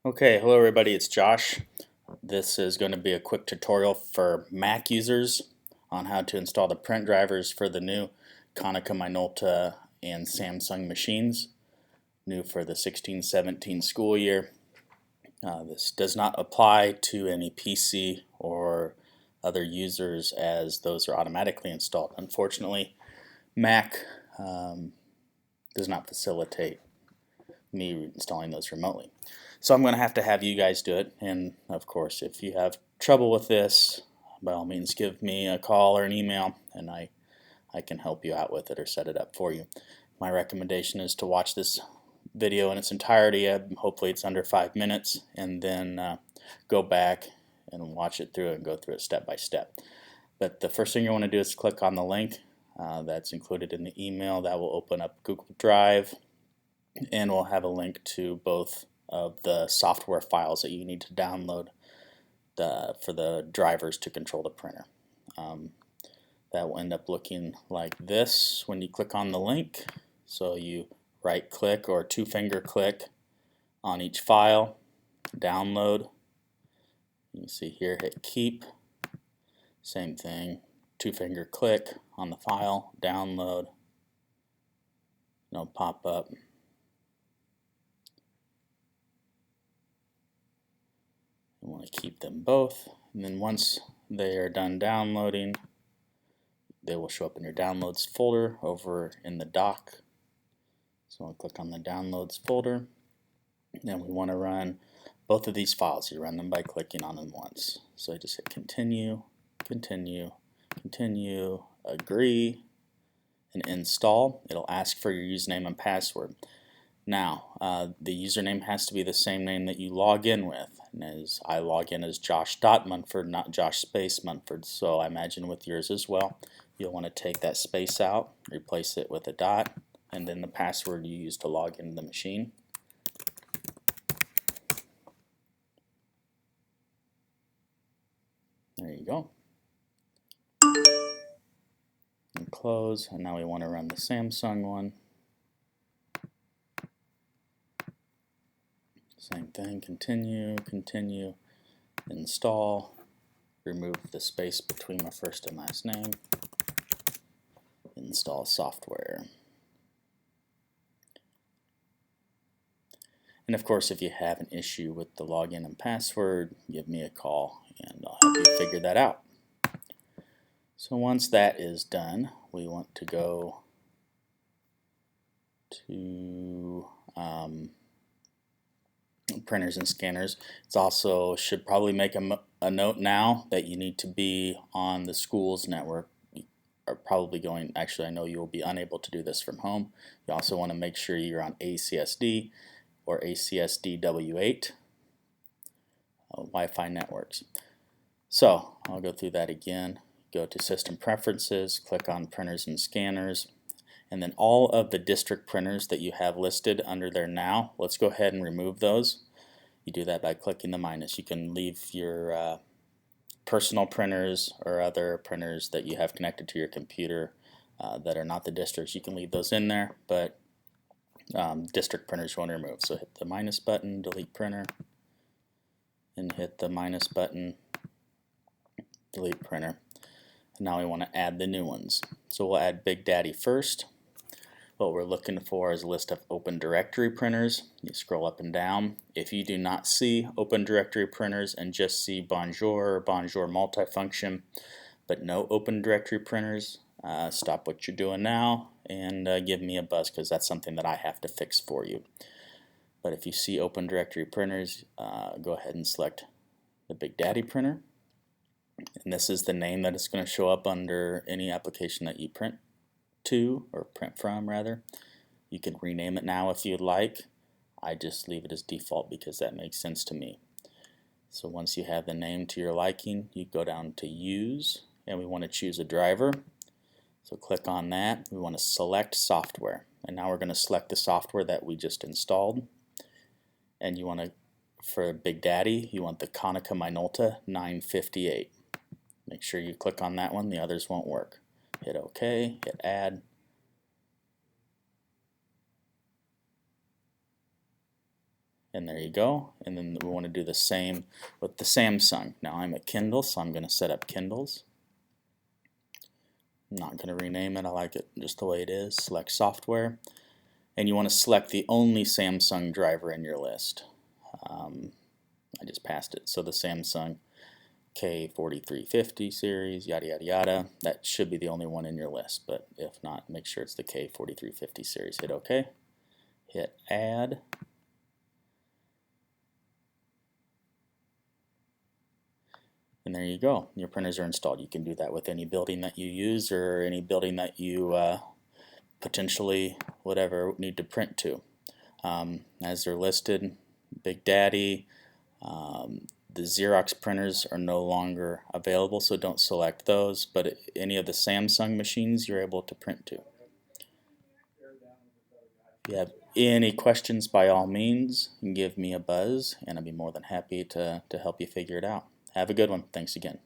Okay, hello everybody, it's Josh. This is going to be a quick tutorial for Mac users on how to install the print drivers for the new Konica-Minolta and Samsung machines, new for the 16-17 school year. This does not apply to any PC or other users as those are automatically installed. Unfortunately, Mac does not facilitate me installing those remotely. So I'm going to have you guys do it, and of course if you have trouble with this, by all means give me a call or an email and I can help you out with it or set it up for you. My recommendation is to watch this video in its entirety. Hopefully it's under 5 minutes, and then go back and watch it through and go through it step by step. But the first thing you want to do is click on the link that's included in the email. That will open up Google Drive, and we'll have a link to both of the software files that you need to download for the drivers to control the printer. That will end up looking like this when you click on the link. So you right click or two-finger click on each file, download. You can see here, hit keep. Same thing, two-finger click on the file, download. It'll pop up. You want to keep them both, and then once they are done downloading, they will show up in your downloads folder over in the dock. So I'll click on the downloads folder, and we want to run both of these files. You run them by clicking on them once. So I just hit continue, continue, continue, agree, and install. It'll ask for your username and password. Now, the username has to be the same name that you log in with. And as I log in as Josh.Munford, not Josh space Munford. So I imagine with yours as well, you'll want to take that space out, replace it with a dot, and then the password you use to log into the machine. There you go. And close, and now we want to run the Samsung one. Same thing, continue, continue, install, remove the space between my first and last name, install software. And of course, if you have an issue with the login and password, give me a call and I'll help you figure that out. So once that is done, we want to go to printers and scanners. It's also should probably make a note now that you need to be on the school's network. You are probably going, actually I know you will be unable to do this from home. You also want to make sure you're on ACSD or ACSD W8 Wi-Fi networks. So I'll go through that again. Go to System Preferences, click on Printers and Scanners, and then all of the district printers that you have listed under there now, let's go ahead and remove those. You do that by clicking the minus. You can leave your personal printers or other printers that you have connected to your computer that are not the districts. You can leave those in there, but district printers you want to remove. So hit the minus button, delete printer, and hit the minus button, delete printer. And now we want to add the new ones. So we'll add Big Daddy first. What we're looking for is a list of Open Directory printers. You scroll up and down. If you do not see Open Directory printers and just see Bonjour or Bonjour Multifunction, but no Open Directory printers, stop what you're doing now and give me a buzz, because that's something that I have to fix for you. But if you see Open Directory printers, go ahead and select the Big Daddy printer. And this is the name that it's going to show up under any application that you print to, or print from rather. You can rename it now if you'd like. I just leave it as default because that makes sense to me. So once you have the name to your liking, you go down to Use, and we want to choose a driver. So click on that. We want to select software, and now we're going to select the software that we just installed. And you want to, for Big Daddy, you want the Konica-Minolta 958. Make sure you click on that one, the others won't work. Hit OK, hit Add. And there you go. And then we want to do the same with the Samsung. Now I'm at Kindle, so I'm going to set up Kindles. I'm not going to rename it. I like it just the way it is. Select software. And you want to select the only Samsung driver in your list. I just passed it. So the Samsung K4350 series, yada yada yada. That should be the only one in your list, but if not, make sure it's the K4350 series. Hit OK. Hit Add. And there you go. Your printers are installed. You can do that with any building that you use or any building that you potentially need to print to. As they're listed, Big Daddy, the Xerox printers are no longer available, so don't select those, but any of the Samsung machines you're able to print to. If you have any questions, by all means, give me a buzz, and I'll be more than happy to help you figure it out. Have a good one. Thanks again.